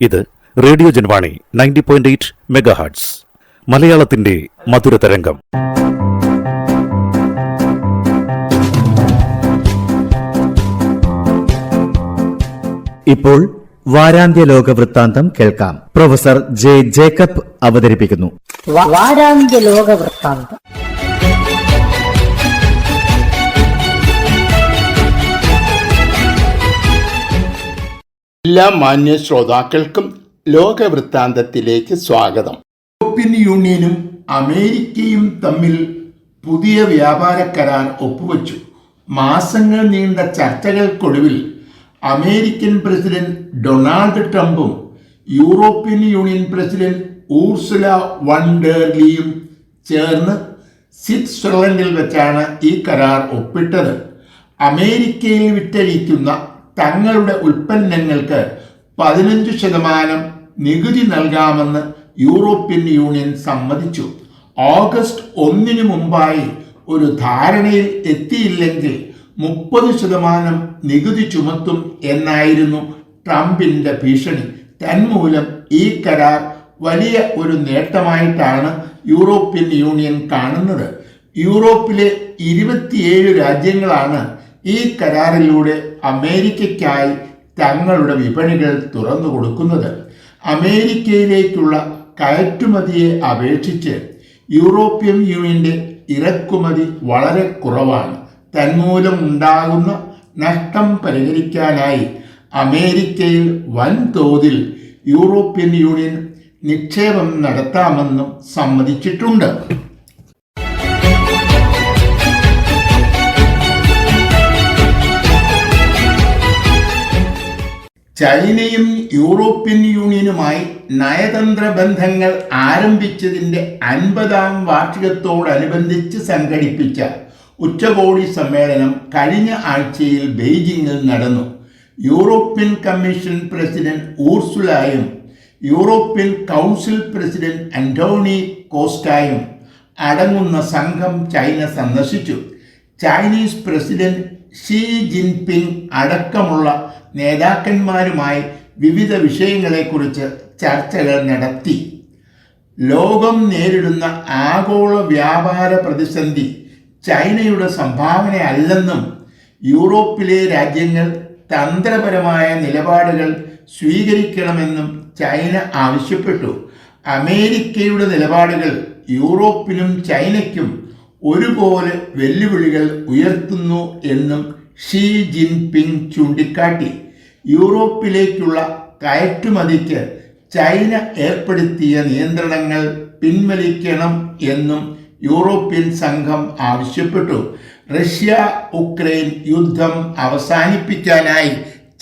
ഇത് radio Janvani 90.8 megahertz മലയാളത്തിന്റെ മധുരതരംഗം. ഇപ്പോൾ വാരാന്ത്യ ലോക വൃത്താന്തം കേൾക്കാം. പ്രൊഫസർ ജെ ജേക്കബ് അവതരിപ്പിക്കുന്നു. വാരാന്ത്യ ലോക വൃത്താന്തം. എല്ലാ മാന്യ ശ്രോതാക്കൾക്കും ലോകവൃത്താന്തത്തിലേക്ക് സ്വാഗതം. യൂറോപ്യൻ യൂണിയനും അമേരിക്കയും തമ്മിൽ പുതിയ വ്യാപാര കരാർ ഒപ്പുവച്ചു. മാസങ്ങൾ നീണ്ട ചർച്ചകൾക്കൊടുവിൽ അമേരിക്കൻ പ്രസിഡന്റ് ഡൊണാൾഡ് ട്രംപും European Union president Ursula von der ലിയും ചേർന്ന് സ്വിറ്റ്സർലൻഡിൽ വെച്ചാണ് ഈ കരാർ ഒപ്പിട്ടത്. അമേരിക്കയിൽ വിറ്റഴിക്കുന്ന തങ്ങളുടെ ഉൽപ്പന്നങ്ങൾക്ക് 15% നികുതി നൽകാമെന്ന് യൂറോപ്യൻ യൂണിയൻ സമ്മതിച്ചു. ഓഗസ്റ്റ് 1 മുമ്പായി ഒരു ധാരണയിൽ എത്തിയില്ലെങ്കിൽ 30% നികുതി ചുമത്തും എന്നായിരുന്നു ട്രംപിന്റെ ഭീഷണി. തന്മൂലം ഈ കരാർ വലിയ ഒരു നേട്ടമായിട്ടാണ് യൂറോപ്യൻ യൂണിയൻ കാണുന്നത്. യൂറോപ്പിലെ 27 രാജ്യങ്ങളാണ് ഈ കരാറിലൂടെ അമേരിക്കയ്ക്കായി തങ്ങളുടെ വിപണികൾ തുറന്നു കൊടുക്കുന്നത്. അമേരിക്കയിലേക്കുള്ള കയറ്റുമതിയെ അപേക്ഷിച്ച് യൂറോപ്യൻ യൂണിയന്റെ ഇറക്കുമതി വളരെ കുറവാണ്. തന്മൂലം ഉണ്ടാകുന്ന നഷ്ടം പരിഹരിക്കാനായി അമേരിക്കയിൽ വൻതോതിൽ യൂറോപ്യൻ യൂണിയൻ നിക്ഷേപം നടത്താമെന്നും സമ്മതിച്ചിട്ടുണ്ട്. ചൈനയും യൂറോപ്യൻ യൂണിയനുമായി നയതന്ത്ര ബന്ധങ്ങൾ ആരംഭിച്ചതിൻ്റെ 50ാം വാർഷികത്തോടനുബന്ധിച്ച് സംഘടിപ്പിച്ച ഉച്ചകോടി സമ്മേളനം കഴിഞ്ഞ ആഴ്ചയിൽ ബെയ്ജിങ്ങിൽ നടന്നു. യൂറോപ്യൻ കമ്മീഷൻ പ്രസിഡന്റ് ഊർസുലയും യൂറോപ്യൻ കൗൺസിൽ പ്രസിഡന്റ് അന്റോണി കോസ്റ്റായും അടങ്ങുന്ന സംഘം ചൈന സന്ദർശിച്ചു. ചൈനീസ് പ്രസിഡന്റ് ഷീ ജിൻപിങ് അടക്കമുള്ള നേതാക്കന്മാരുമായി വിവിധ വിഷയങ്ങളെക്കുറിച്ച് ചർച്ചകൾ നടത്തി. ലോകം നേരിടുന്ന ആഗോള വ്യാപാര പ്രതിസന്ധി ചൈനയുടെ സംഭാവനയല്ലെന്നും യൂറോപ്പിലെ രാജ്യങ്ങൾ തന്ത്രപരമായ നിലപാടുകൾ സ്വീകരിക്കണമെന്നും ചൈന ആവശ്യപ്പെട്ടു. അമേരിക്കയുടെ നിലപാടുകൾ യൂറോപ്പിനും ചൈനയ്ക്കും ഒരുപോലെ വെല്ലുവിളികൾ ഉയർത്തുന്നു എന്നും ഷീ ജിൻപിങ് ചൂണ്ടിക്കാട്ടി. യൂറോപ്പിലേക്കുള്ള കയറ്റുമതിക്ക് ചൈന ഏർപ്പെടുത്തിയ നിയന്ത്രണങ്ങൾ പിൻവലിക്കണം എന്നും യൂറോപ്യൻ സംഘം ആവശ്യപ്പെട്ടു. റഷ്യ ഉക്രൈൻ യുദ്ധം അവസാനിപ്പിക്കാനായി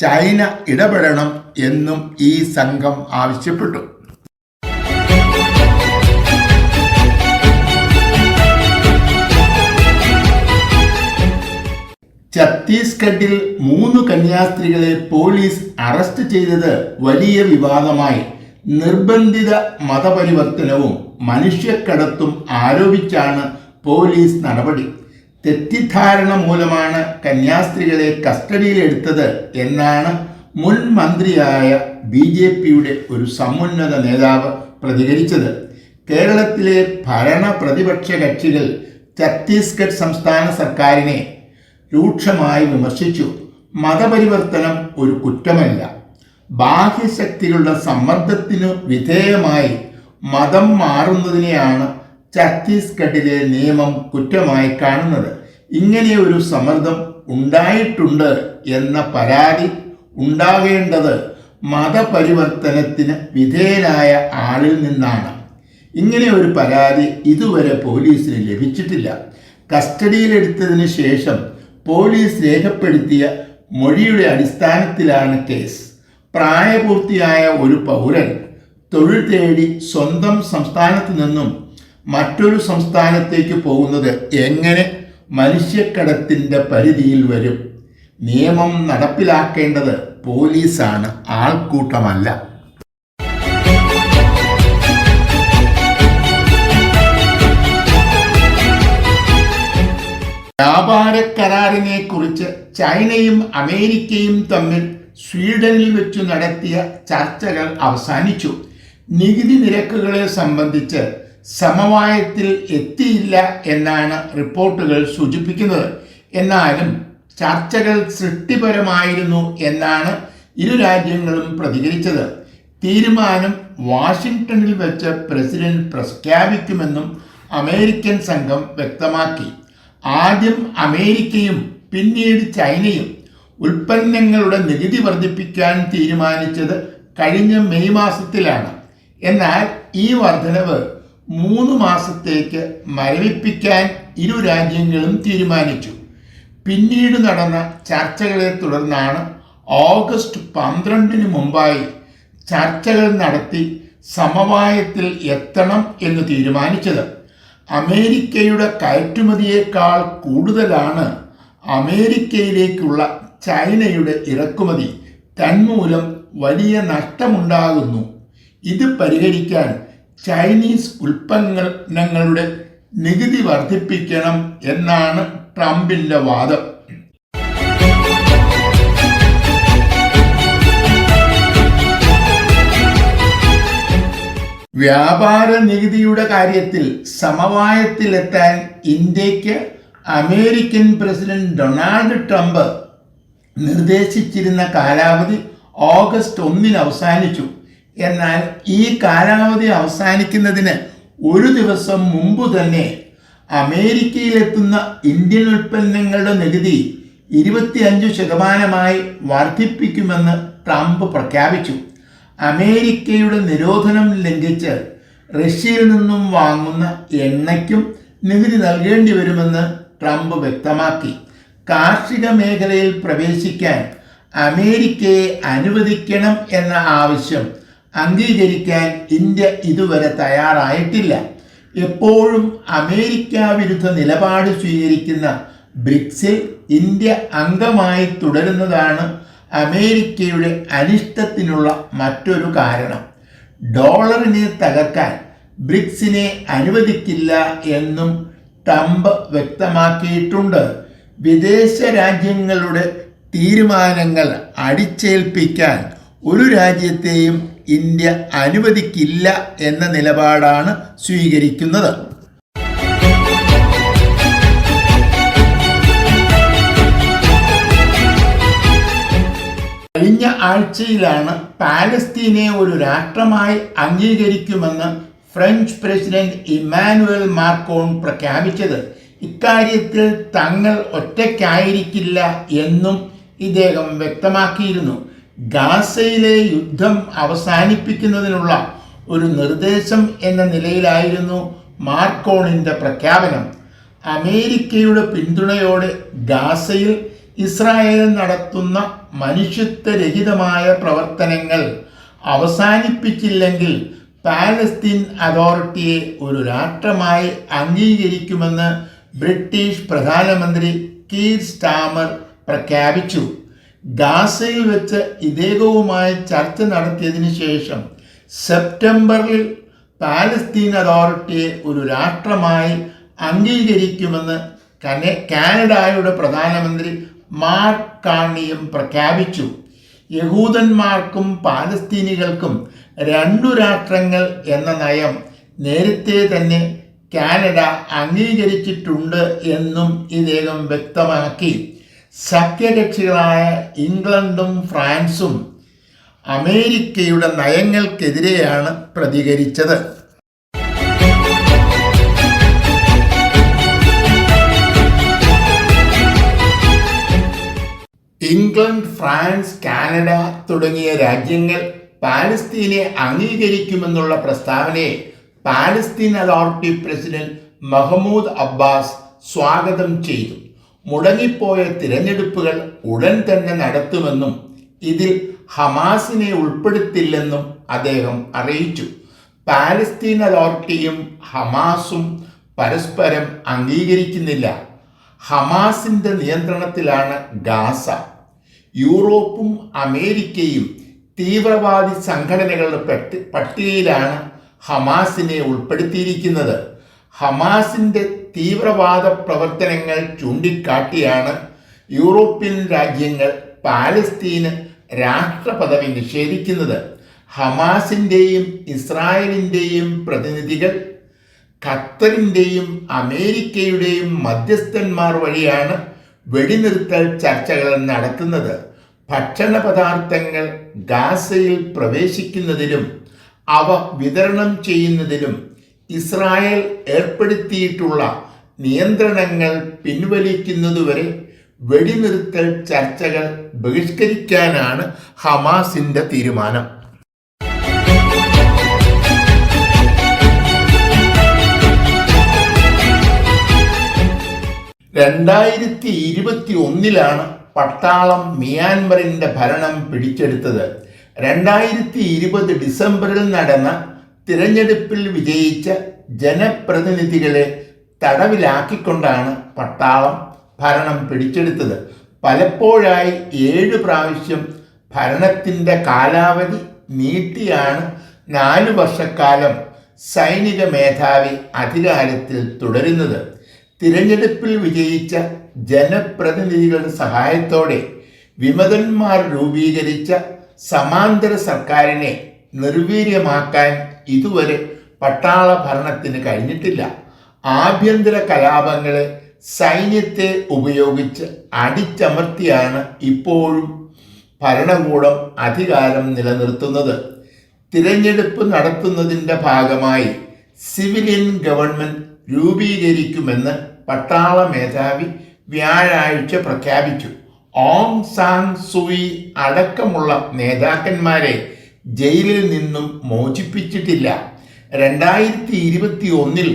ചൈന ഇടപെടണം എന്നും ഈ സംഘം ആവശ്യപ്പെട്ടു. ഛത്തീസ്ഗഡിൽ 3 കന്യാസ്ത്രീകളെ പോലീസ് അറസ്റ്റ് ചെയ്തത് വലിയ വിവാദമായി. നിർബന്ധിത മതപരിവർത്തനവും മനുഷ്യക്കടത്തും ആരോപിച്ചാണ് പോലീസ് നടപടി. തെറ്റിദ്ധാരണ മൂലമാണ് കന്യാസ്ത്രീകളെ കസ്റ്റഡിയിലെടുത്തത് എന്നാണ് മുൻ മന്ത്രിയായ BJPയുടെ ഒരു സമുന്നത നേതാവ് പ്രതികരിച്ചത്. കേരളത്തിലെ ഭരണ പ്രതിപക്ഷ കക്ഷികൾ ഛത്തീസ്ഗഡ് സംസ്ഥാന സർക്കാരിനെ രൂക്ഷമായി വിമർശിച്ചു. മതപരിവർത്തനം ഒരു കുറ്റമല്ല. ബാഹ്യശക്തികളുടെ സമ്മർദ്ദത്തിനു വിധേയമായി മതം മാറുന്നതിനെയാണ് ഛത്തീസ്ഗഡിലെ നിയമം കുറ്റമായി കാണുന്നത്. ഇങ്ങനെ ഒരു സമ്മർദ്ദം ഉണ്ടായിട്ടുണ്ട് എന്ന പരാതി ഉണ്ടാകേണ്ടത് മതപരിവർത്തനത്തിന് വിധേയനായ ആളിൽ നിന്നാണ്. ഇങ്ങനെ ഒരു പരാതി ഇതുവരെ പോലീസിന് ലഭിച്ചിട്ടില്ല. കസ്റ്റഡിയിലെടുത്തതിന് ശേഷം പോലീസ് രേഖപ്പെടുത്തിയ മൊഴിയുടെ അടിസ്ഥാനത്തിലാണ് കേസ്. പ്രായപൂർത്തിയായ ഒരു പൗരൻ തൊഴിൽ തേടി സ്വന്തം സംസ്ഥാനത്തു നിന്നും മറ്റൊരു സംസ്ഥാനത്തേക്ക് പോകുന്നത് എങ്ങനെ മനുഷ്യക്കടത്തിൻ്റെ പരിധിയിൽ വരും? നിയമം നടപ്പിലാക്കേണ്ടത് പോലീസാണ്, ആൾക്കൂട്ടമല്ല. വ്യാപാര കരാറിനെ കുറിച്ച് ചൈനയും അമേരിക്കയും തമ്മിൽ സ്വീഡനിൽ വെച്ചു നടത്തിയ ചർച്ചകൾ അവസാനിച്ചു. നികുതി നിരക്കുകളെ സംബന്ധിച്ച് സമവായത്തിൽ എത്തിയില്ല എന്നാണ് റിപ്പോർട്ടുകൾ സൂചിപ്പിക്കുന്നത്. എന്നാലും ചർച്ചകൾ സൃഷ്ടിപരമായിരുന്നു എന്നാണ് ഇരു രാജ്യങ്ങളും പ്രതികരിച്ചത്. തീരുമാനം വാഷിംഗ്ടണിൽ വെച്ച് പ്രസിഡന്റ് പ്രഖ്യാപിക്കുമെന്നും അമേരിക്കൻ സംഘം വ്യക്തമാക്കി. ആദ്യം അമേരിക്കയും പിന്നീട് ചൈനയും ഉൽപ്പന്നങ്ങളുടെ നികുതി വർദ്ധിപ്പിക്കാൻ തീരുമാനിച്ചത് കഴിഞ്ഞ മെയ് മാസത്തിലാണ്. എന്നാൽ ഈ വർധനവ് 3 മാസത്തേക്ക് മരവിപ്പിക്കാൻ ഇരു രാജ്യങ്ങളും തീരുമാനിച്ചു. പിന്നീട് നടന്ന ചർച്ചകളെ തുടർന്നാണ് ഓഗസ്റ്റ് 12 മുമ്പായി ചർച്ചകൾ നടത്തി സമവായത്തിൽ എത്തണം എന്ന് തീരുമാനിച്ചത്. അമേരിക്കയുടെ കയറ്റുമതിയേക്കാൾ കൂടുതലാണ് അമേരിക്കയിലേക്കുള്ള ചൈനയുടെ ഇറക്കുമതി. തന്മൂലം വലിയ നഷ്ടമുണ്ടാകുന്നു. ഇത് പരിഹരിക്കാൻ ചൈനീസ് ഉൽപ്പന്നങ്ങളുടെ നികുതി വർദ്ധിപ്പിക്കണം എന്നാണ് ട്രംപിന്റെ വാദം. വ്യാപാര നികുതിയുടെ കാര്യത്തിൽ സമവായത്തിലെത്താൻ ഇന്ത്യക്ക് അമേരിക്കൻ പ്രസിഡന്റ് ഡൊണാൾഡ് ട്രംപ് നിർദ്ദേശിച്ചിരുന്ന കാലാവധി ഓഗസ്റ്റ് 1 അവസാനിച്ചു. എന്നാൽ ഈ കാലാവധി അവസാനിക്കുന്നതിന് ഒരു ദിവസം മുമ്പ് തന്നെ അമേരിക്കയിലെത്തുന്ന ഇന്ത്യൻ ഉൽപ്പന്നങ്ങളുടെ നികുതി 25% വർദ്ധിപ്പിക്കുമെന്ന് ട്രംപ് പ്രഖ്യാപിച്ചു. അമേരിക്കയുടെ നിരോധനം ലംഘിച്ച് റഷ്യയിൽ നിന്നും വാങ്ങുന്ന എണ്ണയ്ക്കും നികുതി നൽകേണ്ടി വരുമെന്ന് ട്രംപ് വ്യക്തമാക്കി. കാർഷിക മേഖലയിൽ പ്രവേശിക്കാൻ അമേരിക്കയെ അനുവദിക്കണം എന്ന ആവശ്യം അംഗീകരിക്കാൻ ഇന്ത്യ ഇതുവരെ തയ്യാറായിട്ടില്ല. എപ്പോഴും അമേരിക്ക വിരുദ്ധ നിലപാട് സ്വീകരിക്കുന്ന ബ്രിക്സിൽ ഇന്ത്യ അംഗമായി തുടരുന്നതാണ് അമേരിക്കയുടെ അനിഷ്ടത്തിനുള്ള മറ്റൊരു കാരണം. ഡോളറിനെ തകർക്കാൻ ബ്രിക്സിനെ അനുവദിക്കില്ല എന്നും ട്രംപ് വ്യക്തമാക്കിയിട്ടുണ്ട്. വിദേശ രാജ്യങ്ങളുടെ തീരുമാനങ്ങൾ അടിച്ചേൽപ്പിക്കാൻ ഒരു രാജ്യത്തെയും ഇന്ത്യ അനുവദിക്കില്ല എന്ന നിലപാടാണ് സ്വീകരിക്കുന്നത്. കഴിഞ്ഞ ആഴ്ചയിലാണ് പാലസ്തീനെ ഒരു രാഷ്ട്രമായി അംഗീകരിക്കുമെന്ന് ഫ്രഞ്ച് പ്രസിഡന്റ് ഇമ്മാനുവൽ മാക്രോൺ പ്രഖ്യാപിച്ചത്. ഇക്കാര്യത്തിൽ തങ്ങൾ ഒറ്റയ്ക്കായിരിക്കില്ല എന്നും ഇദ്ദേഹം വ്യക്തമാക്കിയിരുന്നു. ഗാസയിലെ യുദ്ധം അവസാനിപ്പിക്കുന്നതിനുള്ള ഒരു നിർദ്ദേശം എന്ന നിലയിലായിരുന്നു മാക്രോണിൻ്റെ പ്രഖ്യാപനം. അമേരിക്കയുടെ പിന്തുണയോടെ ഗാസയിൽ ഇസ്രായേൽ നടത്തുന്ന മനുഷ്യത്വരഹിതമായ പ്രവർത്തനങ്ങൾ അവസാനിപ്പിച്ചില്ലെങ്കിൽ പാലസ്തീൻ അതോറിറ്റിയെ ഒരു രാഷ്ട്രമായി അംഗീകരിക്കുമെന്ന് ബ്രിട്ടീഷ് പ്രധാനമന്ത്രി കീർ സ്റ്റാമർ പ്രഖ്യാപിച്ചു. ഗാസയിൽ വെച്ച് ഇദ്ദേഹവുമായി ചർച്ച നടത്തിയതിനു ശേഷം സെപ്റ്റംബറിൽ പാലസ്തീൻ അതോറിറ്റിയെ ഒരു രാഷ്ട്രമായി അംഗീകരിക്കുമെന്ന് കാനഡയുടെ പ്രധാനമന്ത്രി മാർക്ക് കാർണിയും പ്രഖ്യാപിച്ചു. യഹൂദന്മാർക്കും പാലസ്തീനികൾക്കും 2 രാഷ്ട്രങ്ങൾ എന്ന നയം നേരത്തെ തന്നെ കാനഡ അംഗീകരിച്ചിട്ടുണ്ട് എന്നും ഇദ്ദേഹം വ്യക്തമാക്കി. സഖ്യകക്ഷികളായ ഇംഗ്ലണ്ടും ഫ്രാൻസും അമേരിക്കയുടെ നയങ്ങൾക്കെതിരെയാണ് പ്രതികരിച്ചത്. ഇംഗ്ലണ്ട്, ഫ്രാൻസ്, കാനഡ തുടങ്ങിയ രാജ്യങ്ങൾ പാലസ്തീനെ അംഗീകരിക്കുമെന്നുള്ള പ്രസ്താവനയെ Palestine authority president Mahmoud Abbas സ്വാഗതം ചെയ്തു. മുടങ്ങിപ്പോയ തിരഞ്ഞെടുപ്പുകൾ ഉടൻ തന്നെ നടത്തുമെന്നും ഇതിൽ ഹമാസിനെ ഉൾപ്പെടുത്തില്ലെന്നും അദ്ദേഹം അറിയിച്ചു. പാലസ്തീൻ അതോറിറ്റിയും ഹമാസും പരസ്പരം അംഗീകരിക്കുന്നില്ല. ഹമാസിന്റെ നിയന്ത്രണത്തിലാണ് ഗാസ. യൂറോപ്പും അമേരിക്കയും തീവ്രവാദി സംഘടനകളുടെ പട്ടികയിലാണ് ഹമാസിനെ ഉൾപ്പെടുത്തിയിരിക്കുന്നത്. ഹമാസിന്റെ തീവ്രവാദ പ്രവർത്തനങ്ങൾ ചൂണ്ടിക്കാട്ടിയാണ് യൂറോപ്യൻ രാജ്യങ്ങൾ പാലസ്തീന് രാഷ്ട്രപദവി നിഷേധിക്കുന്നത്. ഹമാസിന്റെയും ഇസ്രായേലിന്റെയും പ്രതിനിധികൾ ഖത്തറിന്റെയും അമേരിക്കയുടെയും മധ്യസ്ഥന്മാർ വഴിയാണ് വെടിനിർത്തൽ ചർച്ചകൾ നടത്തുന്നത്. ഭക്ഷണ പദാർത്ഥങ്ങൾ ഗാസയിൽ പ്രവേശിക്കുന്നതിലും അവ വിതരണം ചെയ്യുന്നതിലും ഇസ്രായേൽ ഏർപ്പെടുത്തിയിട്ടുള്ള നിയന്ത്രണങ്ങൾ പിൻവലിക്കുന്നതുവരെ വെടിനിർത്തൽ ചർച്ചകൾ ബഹിഷ്കരിക്കാനാണ് ഹമാസിന്റെ തീരുമാനം. രണ്ടായിരത്തി 2021 പട്ടാളം മിയാൻമറിന്റെ ഭരണം പിടിച്ചെടുത്തത്. 2020 ഡിസംബറിൽ നടന്ന തിരഞ്ഞെടുപ്പിൽ വിജയിച്ച ജനപ്രതിനിധികളെ തടവിലാക്കിക്കൊണ്ടാണ് പട്ടാളം ഭരണം പിടിച്ചെടുത്തത്. പലപ്പോഴായി 7 പ്രാവശ്യം ഭരണത്തിന്റെ കാലാവധി നീട്ടിയാണ് 4 വർഷക്കാലം സൈനിക മേധാവി അധികാരത്തിൽ തുടരുന്നത്. തിരഞ്ഞെടുപ്പിൽ വിജയിച്ച ജനപ്രതിനിധികളുടെ സഹായത്തോടെ വിമതന്മാർ രൂപീകരിച്ച സമാന്തര സർക്കാരിനെ നിർവീര്യമാക്കാൻ ഇതുവരെ പട്ടാള ഭരണത്തിന് കഴിഞ്ഞിട്ടില്ല. ആഭ്യന്തര കലാപങ്ങളെ സൈന്യത്തെ ഉപയോഗിച്ച് അടിച്ചമർത്തിയാണ് ഇപ്പോഴും ഭരണകൂടം അധികാരം നിലനിർത്തുന്നത്. തിരഞ്ഞെടുപ്പ് നടത്തുന്നതിൻ്റെ ഭാഗമായി സിവിലിയൻ ഗവൺമെന്റ് രൂപീകരിക്കുമെന്ന് പട്ടാള മേധാവി വ്യാഴാഴ്ച പ്രഖ്യാപിച്ചു. ഓങ് സാങ് സൂയി അടക്കമുള്ള നേതാക്കന്മാരെ ജയിലിൽ നിന്നും മോചിപ്പിച്ചിട്ടില്ല. 2021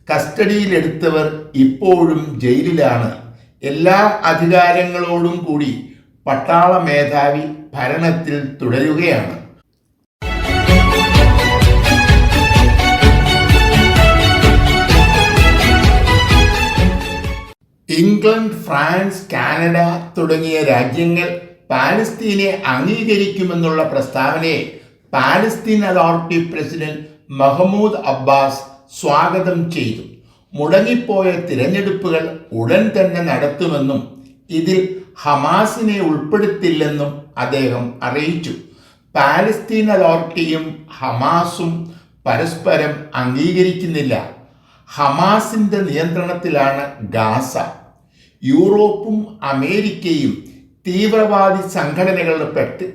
കസ്റ്റഡിയിലെടുത്തവർ ഇപ്പോഴും ജയിലിലാണ്. എല്ലാ അധികാരങ്ങളോടും കൂടി പട്ടാള മേധാവി ഭരണത്തിൽ തുടരുകയാണ്. ഇംഗ്ലണ്ട്, ഫ്രാൻസ്, കാനഡ തുടങ്ങിയ രാജ്യങ്ങൾ പാലസ്തീനെ അംഗീകരിക്കുമെന്നുള്ള പ്രസ്താവനയെ Palestine authority president Mahmoud Abbas സ്വാഗതം ചെയ്തു. മുടങ്ങിപ്പോയ തിരഞ്ഞെടുപ്പുകൾ ഉടൻ തന്നെ നടത്തുമെന്നും ഇതിൽ ഹമാസിനെ ഉൾപ്പെടുത്തില്ലെന്നും അദ്ദേഹം അറിയിച്ചു. പാലസ്തീൻ അതോറിറ്റിയും ഹമാസും പരസ്പരം അംഗീകരിക്കുന്നില്ല. ഹമാസിന്റെ നിയന്ത്രണത്തിലാണ് ഗാസ. യൂറോപ്പും അമേരിക്കയും തീവ്രവാദി സംഘടനകളുടെ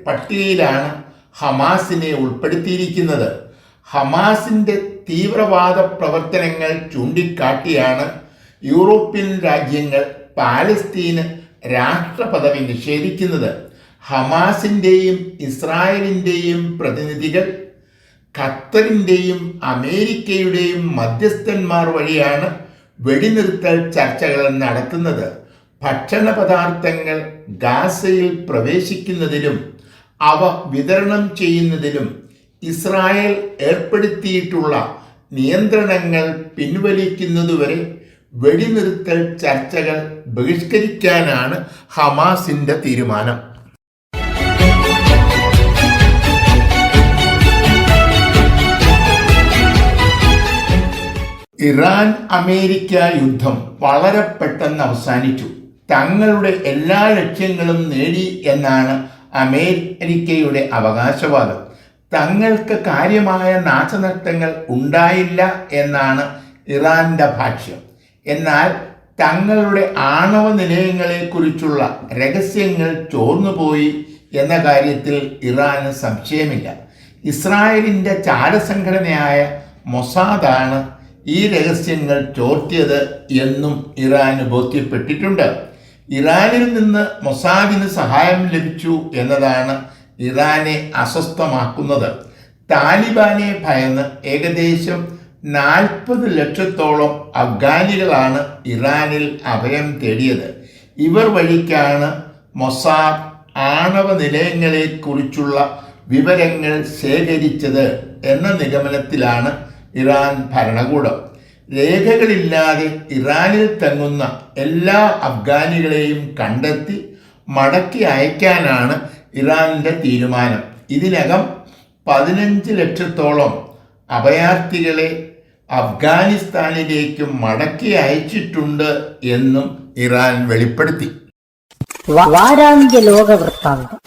പട്ടികയിലാണ് ഹമാസിനെ ഉൾപ്പെടുത്തിയിരിക്കുന്നത്. ഹമാസിന്റെ തീവ്രവാദ പ്രവർത്തനങ്ങൾ ചൂണ്ടിക്കാട്ടിയാണ് യൂറോപ്യൻ രാജ്യങ്ങൾ പാലസ്തീന് രാഷ്ട്രപദവി നിഷേധിക്കുന്നത്. ഹമാസിന്റെയും ഇസ്രായേലിന്റെയും പ്രതിനിധികൾ ഖത്തറിന്റെയും അമേരിക്കയുടെയും മധ്യസ്ഥന്മാർ വഴിയാണ് വെടിനിർത്തൽ ചർച്ചകൾ നടത്തുന്നത്. ഭക്ഷണ പദാർത്ഥങ്ങൾ ഗാസയിൽ പ്രവേശിക്കുന്നതിലും അവ വിതരണം ചെയ്യുന്നതിലും ഇസ്രായേൽ ഏർപ്പെടുത്തിയിട്ടുള്ള നിയന്ത്രണങ്ങൾ പിൻവലിക്കുന്നതുവരെ വെടിനിർത്തൽ ചർച്ചകൾ ബഹിഷ്കരിക്കാനാണ് ഹമാസിന്റെ തീരുമാനം. ഇറാൻ അമേരിക്ക യുദ്ധം വളരെ പെട്ടെന്ന് അവസാനിച്ചു. തങ്ങളുടെ എല്ലാ ലക്ഷ്യങ്ങളും നേടി എന്നാണ് അമേരിക്കയുടെ അവകാശവാദം. തങ്ങൾക്ക് കാര്യമായ നാശനഷ്ടങ്ങൾ ഉണ്ടായില്ല എന്നാണ് ഇറാന്റെ ഭാഷ്യം. എന്നാൽ തങ്ങളുടെ ആണവ നിലയങ്ങളെക്കുറിച്ചുള്ള രഹസ്യങ്ങൾ ചോർന്നുപോയി എന്ന കാര്യത്തിൽ ഇറാന് സംശയമില്ല. ഇസ്രായേലിന്റെ ചാരസംഘടനയായ മൊസാദാണ് ഈ രഹസ്യങ്ങൾ ചോർത്തിയത് എന്നും ഇറാന് ബോധ്യപ്പെട്ടിട്ടുണ്ട്. ഇറാനിൽ നിന്ന് മൊസാദിന് സഹായം ലഭിച്ചു എന്നതാണ് ഇറാനെ അസ്വസ്ഥമാക്കുന്നത്. താലിബാനെ ഭയന്ന് ഏകദേശം 40 ലക്ഷത്തോളം അഫ്ഗാനികളാണ് ഇറാനിൽ അഭയം തേടിയത്. ഇവർ വഴിക്കാണ് മൊസാദ് ആണവ നിലയങ്ങളെക്കുറിച്ചുള്ള വിവരങ്ങൾ ശേഖരിച്ചത് എന്ന നിഗമനത്തിലാണ് ഇറാൻ ഭരണകൂടം. രേഖകളില്ലാതെ ഇറാനിൽ തങ്ങുന്ന എല്ലാ അഫ്ഗാനികളെയും കണ്ടെത്തി മടക്കി അയക്കാനാണ് ഇറാന്റെ തീരുമാനം. ഇതിനകം 15 ലക്ഷത്തോളം അഭയാർത്ഥികളെ അഫ്ഗാനിസ്ഥാനിലേക്ക് മടക്കി അയച്ചിട്ടുണ്ട് എന്നും ഇറാൻ വെളിപ്പെടുത്തി. വാരാന്ത്യ ലോക വൃത്താന്തം.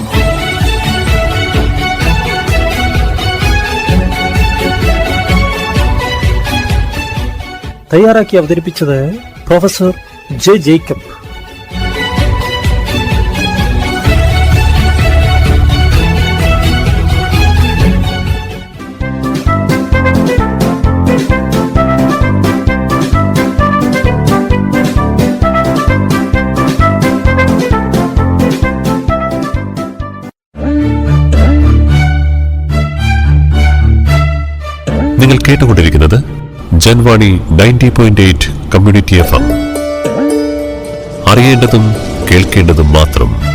തയ്യാറാക്കി അവതരിപ്പിച്ചത് പ്രൊഫസർ ജെ ജേക്കബ്. നിങ്ങൾ കേട്ടുകൊണ്ടിരിക്കുന്നത് ജൻവാണി 90.8 കമ്മ്യൂണിറ്റി FM. അറിയേണ്ടതും കേൾക്കേണ്ടതും മാത്രം.